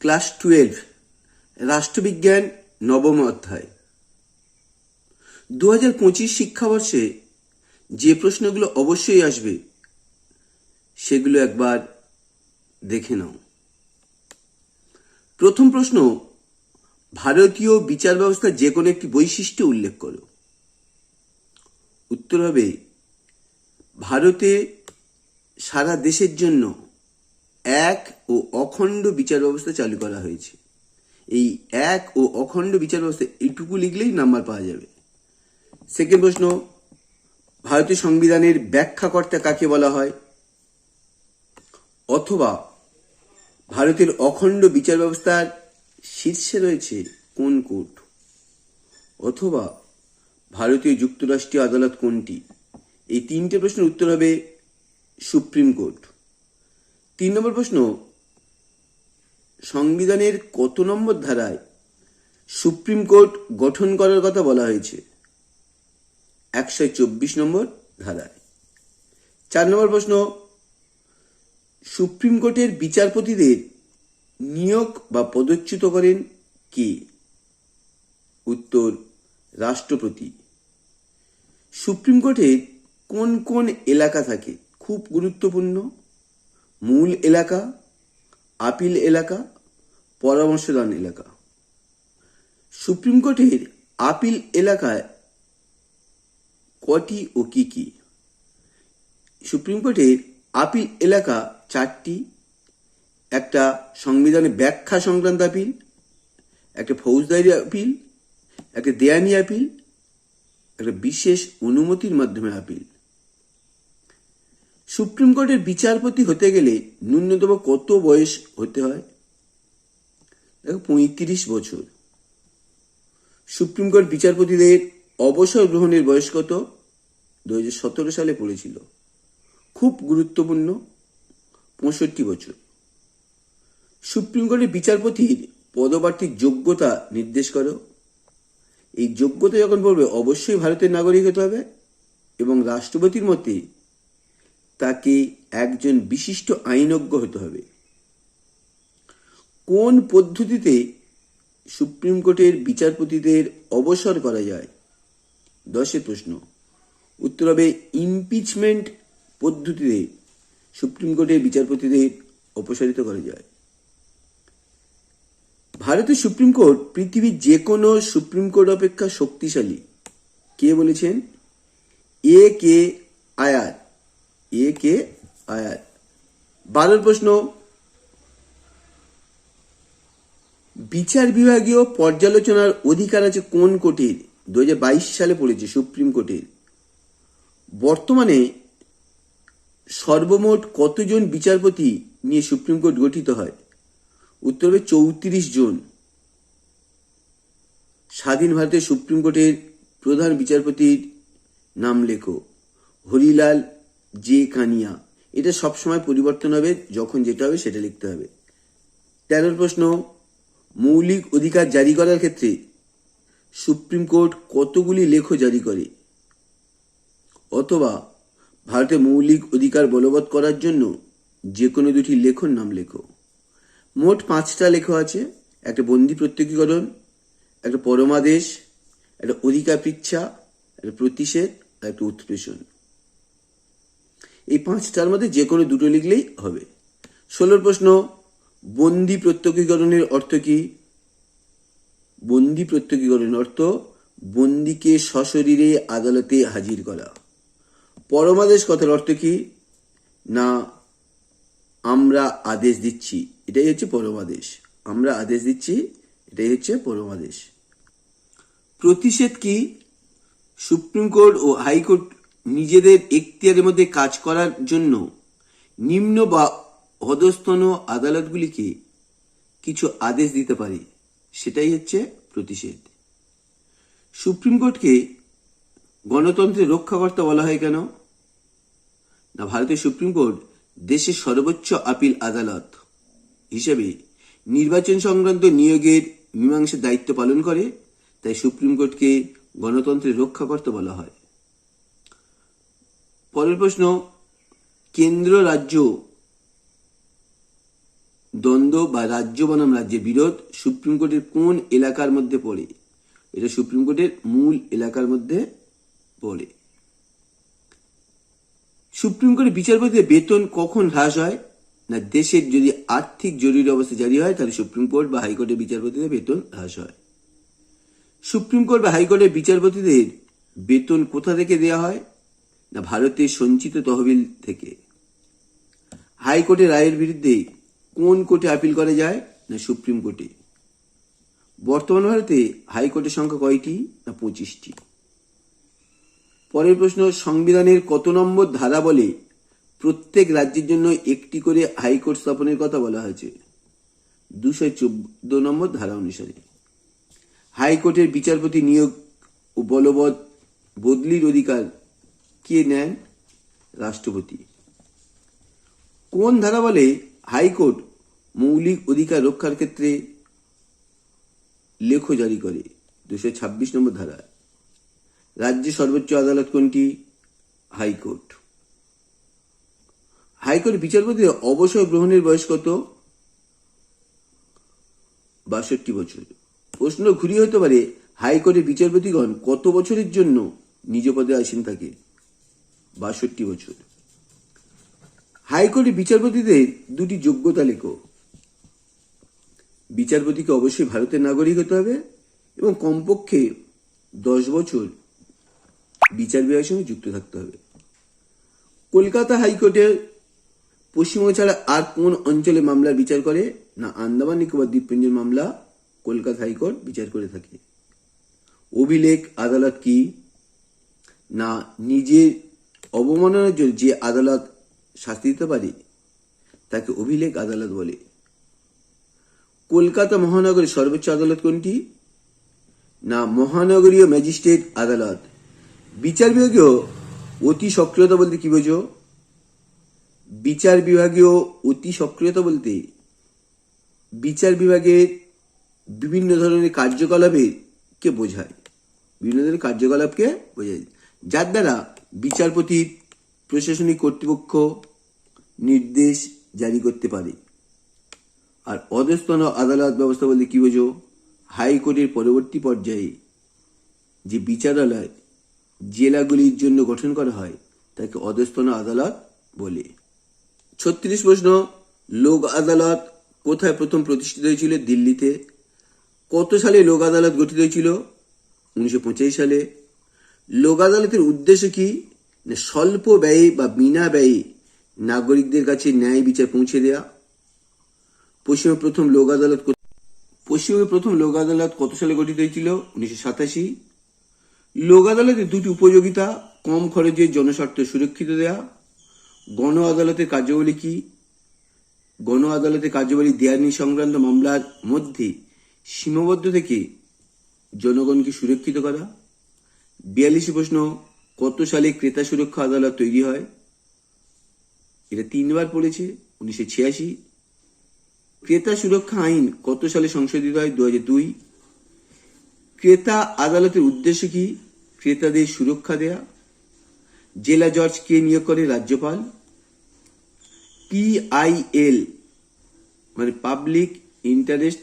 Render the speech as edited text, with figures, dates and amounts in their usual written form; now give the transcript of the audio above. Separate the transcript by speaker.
Speaker 1: Class 12 রাষ্ট্রবিজ্ঞান নবম অধ্যায়। 2025 শিক্ষাবর্ষে যে প্রশ্নগুলো অবশ্যই আসবে সেগুলো একবার দেখে নাও। প্রথম প্রশ্ন, ভারতীয় বিচার ব্যবস্থার যে কোনো একটি বৈশিষ্ট্য উল্লেখ করো। উত্তর হবে, ভারতে সারা দেশের জন্য এক ও অখণ্ড বিচার ব্যবস্থা চালু করা হয়েছে। এই এক ও অখণ্ড বিচার ব্যবস্থা এইটুকু লিখলেই নাম্বার পাওয়া যাবে। সেকেন্ড প্রশ্ন, ভারতীয় সংবিধানের ব্যাখ্যাকর্তা কাকে বলা হয়? অথবা ভারতের অখণ্ড বিচার ব্যবস্থার শীর্ষে রয়েছে কোন কোর্ট? অথবা ভারতীয় যুক্তরাষ্ট্রীয় আদালত কোনটি? এই তিনটে প্রশ্নের উত্তর হবে সুপ্রিম কোর্ট। 3 নম্বর প্রশ্ন, সংবিধানের কত নম্বর ধারায় সুপ্রিম কোর্ট গঠন করার কথা বলা হয়েছে? 124 নম্বর ধারায়। 4 নম্বর প্রশ্ন, সুপ্রিম কোর্টের বিচারপতিদের নিয়োগ বা পদচ্যুত করেন কে? উত্তর, রাষ্ট্রপতি। সুপ্রিম কোর্টের কোন কোন এলাকা থাকে? খুব গুরুত্বপূর্ণ। মূল এলাকা, আপিল এলাকা, পরামর্শদান এলাকা। সুপ্রিম কোর্টের আপিল এলাকায় কটি ও কি কি? সুপ্রিম কোর্টের আপিল এলাকা 4টি। একটা সংবিধানের ব্যাখ্যা সংক্রান্ত আপিল, একটা ফৌজদারি আপিল, একটা দেয়ানি আপিল, একটা বিশেষ অনুমতির মাধ্যমে আপিল। সুপ্রিম কোর্টের বিচারপতি হতে গেলে ন্যূনতম কত বয়স হতে হয়? দেখো, 35 বছর। সুপ্রিম কোর্ট বিচারপতিদের অবসর গ্রহণের বয়স কত? 2017 সালে পড়েছিল। খুব গুরুত্বপূর্ণ, 65 বছর। সুপ্রিম কোর্টের বিচারপতির পদপ্রার্থীর যোগ্যতা নির্দেশ করো। এই যোগ্যতা যখন পড়বে অবশ্যই ভারতের নাগরিক হতে হবে এবং রাষ্ট্রপতির মতে তাকে একজন বিশিষ্ট আইনজ্ঞ হতে হবে। কোন পদ্ধতিতে সুপ্রিম কোর্টের বিচারপতিদের অবসর করা যায়? 10 প্রশ্ন। উত্তর হবে, ইমপিচমেন্ট পদ্ধতিতে সুপ্রিম কোর্টের বিচারপতিদের অপসারিত করা যায়। ভারতের সুপ্রিম কোর্ট পৃথিবীর যে কোনো সুপ্রিম কোর্ট অপেক্ষা শক্তিশালী। কে বলেছেন? A.K. আয়ার। A.K. আয়ার। 12 প্রশ্ন, বিচার বিভাগীয় পর্যালোচনার অধিকার আছে কোন কোর্টের? 2022 সালে পড়েছে সুপ্রিম কোর্টের। বর্তমানে সর্বমোট কতজন বিচারপতি নিয়ে সুপ্রিম কোর্ট গঠিত হয়? উত্তর হবে 34 জন। স্বাধীন ভারতের সুপ্রিম কোর্টের প্রধান বিচারপতির নাম লেখো। হরিলাল জে কানিয়া। এটা সবসময় পরিবর্তন হবে, যখন যেটা হবে সেটা লিখতে হবে। 13 প্রশ্ন, মৌলিক অধিকার জারি করার ক্ষেত্রে সুপ্রিম কোর্ট কতগুলি লেখ জারি করে? অথবা ভারতে মৌলিক অধিকার বলবৎ করার জন্য যে কোনো দুটি লেখর নাম লেখো। মোট 5টা লেখ আছে। একটা বন্দি প্রত্যক্ষীকরণ, একটা পরমাদেশ, একটা অধিকার পৃচ্ছা, একটা প্রতিষেধ আর একটা উৎপ্রেষণ। এই 5টার মধ্যে যে কোনো দুটো লিখলেই হবে। 16 প্রশ্ন, বন্দি প্রত্যক্ষীকরণের অর্থ কি? বন্দি প্রত্যক্ষীকরণ অর্থ বন্দিকে সশরীরে আদালতে হাজির করা। পরমাদেশ কথার অর্থ কি? না, আমরা আদেশ দিচ্ছি, এটাই হচ্ছে পরমাদেশ। আমরা আদেশ দিচ্ছি, এটাই হচ্ছে পরমাদেশ। প্রতিষেধ কি? সুপ্রিম কোর্ট ও হাইকোর্ট নিজেদের এখতিয়ারের মধ্যে কাজ করার জন্য নিম্ন বা অধস্তন আদালতগুলিকে কিছু আদেশ দিতে পারে, সেটাই হচ্ছে প্রতিষেধ। সুপ্রিম কোর্টকে গণতন্ত্রের রক্ষাকর্তা বলা হয় কেন? না, ভারতের সুপ্রিম কোর্ট দেশের সর্বোচ্চ আপিল আদালত হিসেবে নির্বাচন সংক্রান্ত নিয়োগের মীমাংসার দায়িত্ব পালন করে, তাই সুপ্রিম কোর্টকে গণতন্ত্রের রক্ষাকর্তা বলা হয়। পরের প্রশ্ন, কেন্দ্র রাজ্য দ্বন্দ্ব বা রাজ্য বনাম রাজ্যের বিরোধ সুপ্রিম কোর্টের কোন এলাকার মধ্যে পড়ে? এটা সুপ্রিম কোর্টের মূল এলাকার মধ্যে পড়ে। সুপ্রিম কোর্টের বিচারপতিদের বেতন কখন হ্রাস হয়? না, দেশের যদি আর্থিক জরুরি অবস্থা জারি হয় তাহলে সুপ্রিম কোর্ট বা হাইকোর্টের বিচারপতিদের বেতন হ্রাস হয়। সুপ্রিম কোর্ট বা হাইকোর্টের বিচারপতিদের বেতন কোথা থেকে দেওয়া হয়? না, ভারতের সঞ্চিত তহবিল থেকে। হাইকোর্টের রায়ের বিরুদ্ধে কোন কোর্টে আপিল করা যায়? না, সুপ্রিম কোর্টে। বর্তমান ভারতে হাইকোর্টের সংখ্যা কয়টি? না, 25টি। পরের প্রশ্ন, সংবিধানের কত নম্বর ধারা বলে প্রত্যেক রাজ্যের জন্য একটি করে হাইকোর্ট স্থাপনের কথা বলা হয়েছে? 214 নম্বর ধারা অনুসারে। হাইকোর্টের বিচারপতি নিয়োগ ও বলবৎ বদলির অধিকার কে নেন? রাষ্ট্রপতি। কোন ধারা বলে হাইকোর্ট মৌলিক অধিকার রক্ষার ক্ষেত্রে লেখ জারি করে? 226 নম্বর ধারা। রাজ্যের সর্বোচ্চ আদালত কোনটি? হাইকোর্ট। হাইকোর্ট বিচারপতির অবসর গ্রহণের বয়স কত? 62 বছর। প্রশ্ন ঘুরিয়ে হতে পারে, হাইকোর্টের বিচারপতিগণ কত বছরের জন্য নিজ পদে আসীন থাকে? 62 বছর। হাইকোর্টের বিচারপতিদের দুটি যোগ্যতা লেখো। বিচারপতিকে অবশ্যই ভারতের নাগরিক হতে হবে এবং কমপক্ষে 10 বছর বিচার বিভাগের সঙ্গে যুক্ত থাকতে হবে। কলকাতা হাইকোর্টের পশ্চিমবঙ্গ ছাড়া আর কোন অঞ্চলে মামলার বিচার করে? না, আন্দামান নিকোবর দ্বীপপুঞ্জের মামলা কলকাতা হাইকোর্ট বিচার করে থাকে। অভিলেখ আদালত কি? না, নিজের অবমাননার জন্য যে আদালত শাস্তি দিতে পারে তাকে অভিলেখ আদালত বলে। কলকাতা মহানগরের সর্বোচ্চ আদালত কোনটি? না, মহানগরীয় ম্যাজিস্ট্রেট আদালত। বিচার বিভাগীয় অতি সক্রিয়তা বলতে কি বোঝো? বিচার বিভাগীয় অতি সক্রিয়তা বলতে বিচার বিভাগের বিভিন্ন ধরনের কার্যকলাপের কে বোঝায়, বিভিন্ন ধরনের কার্যকলাপকে বোঝায়, যার দ্বারা বিচারপতির প্রশাসনিক কর্তৃপক্ষ নির্দেশ জারি করতে পারে। আর অধস্তন আদালত ব্যবস্থা বলতে কি বোঝো? হাইকোর্টের পরবর্তী পর্যায়ে যে বিচারালয় জেলাগুলির জন্য গঠন করা হয় তাকে অধস্তন আদালত বলে। 36 প্রশ্ন, লোক আদালত কোথায় প্রথম প্রতিষ্ঠিত হয়েছিল? দিল্লিতে। কত সালে লোক আদালত গঠিত হয়েছিল? 1985 সালে। লোক আদালতের উদ্দেশ্য কি? স্বল্প ব্যয়ে বা বিনা ব্যয়ে নাগরিকদের কাছে ন্যায় বিচার পৌঁছে দেয়া। পশ্চিমবঙ্গে প্রথম লোক আদালত কত সালে গঠিত হয়েছিল? 1987। লোক আদালতের দুটি উপযোগিতা: কম খরচে জনস্বার্থ সুরক্ষিত দেয়া। গণ আদালতের কার্যাবলী কি? গণ আদালতের কার্যাবলী দেয়ানি সংক্রান্ত মামলার মধ্যে সীমাবদ্ধ থেকে জনগণকে সুরক্ষিত করা। 42 প্রশ্ন, কত সালে ক্রেতা সুরক্ষা আদালত তৈরি হয়? এটা 3 বার পড়েছে। 1986। ক্রেতা সুরক্ষা আইন কত সালে সংশোধিত হয়? 2002। ক্রেতা আদালতের উদ্দেশ্য কি? ক্রেতাদের সুরক্ষা দেয়া। জেলা জজ কে নিয়োগ করে? রাজ্যপাল। PIL মানে পাবলিক ইন্টারেস্ট